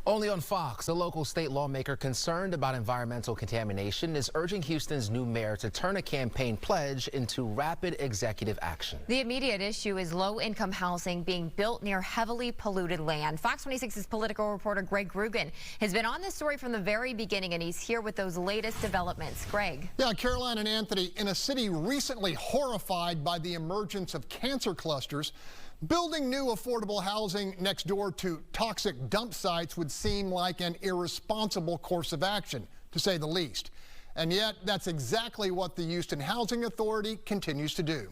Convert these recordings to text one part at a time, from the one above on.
Only on Fox, a local state lawmaker concerned about environmental contamination is urging Houston's new mayor to turn a campaign pledge into rapid executive action. The immediate issue is low-income housing being built near heavily polluted land. Fox 26's political reporter Greg Grugan has been on this story from the very beginning, and he's here with those latest developments. Greg. Yeah, Caroline and Anthony, in a city recently horrified by the emergence of cancer clusters, building new affordable housing next door to toxic dump sites would seem like an irresponsible course of action, to say the least. And yet, that's exactly what the Houston Housing Authority continues to do.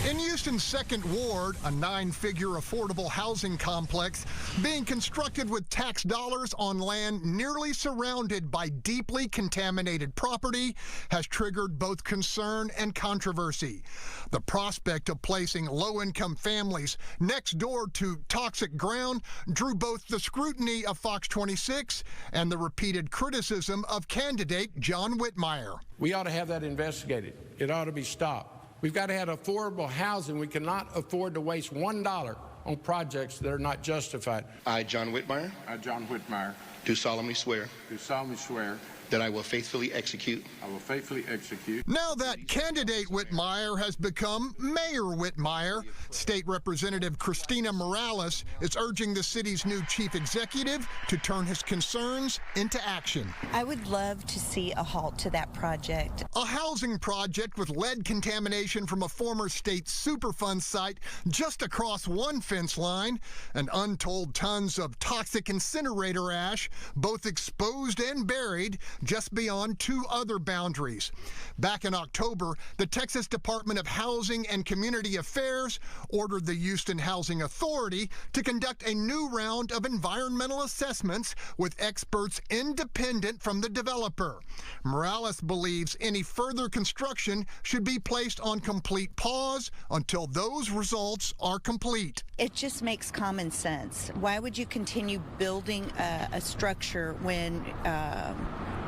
In Houston's 2nd Ward, a 9-figure affordable housing complex being constructed with tax dollars on land nearly surrounded by deeply contaminated property has triggered both concern and controversy. The prospect of placing low-income families next door to toxic ground drew both the scrutiny of Fox 26 and the repeated criticism of candidate John Whitmire. We ought to have that investigated. It ought to be stopped. We've got to have affordable housing. We cannot afford to waste $1 on projects that are not justified. I, John Whitmire. I, John Whitmire. Do solemnly swear. Do solemnly swear. That I will faithfully execute. I will faithfully execute. Now that candidate Whitmire has become Mayor Whitmire, State Representative Christina Morales is urging the city's new chief executive to turn his concerns into action. I would love to see a halt to that project. A housing project with lead contamination from a former state Superfund site just across one fence line, and untold tons of toxic incinerator ash, both exposed and buried, just beyond 2 other boundaries. Back in October, the Texas Department of Housing and Community Affairs ordered the Houston Housing Authority to conduct a new round of environmental assessments with experts independent from the developer. Morales believes any further construction should be placed on complete pause until those results are complete. It just makes common sense. Why would you continue building a structure when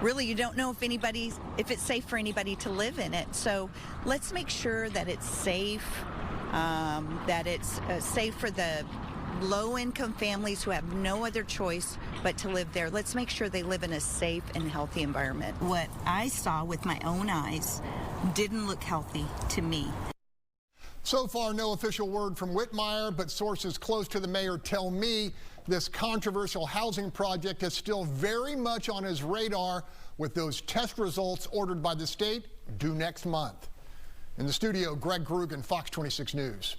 really you don't know if it's safe for anybody to live in it? So let's make sure that it's safe, safe for the low-income families who have no other choice but to live there. Let's make sure they live in a safe and healthy environment. What I saw with my own eyes didn't look healthy to me. So far, no official word from Whitmire, but sources close to the mayor tell me this controversial housing project is still very much on his radar, with those test results ordered by the state due next month. In the studio, Greg Grugan, Fox 26 News.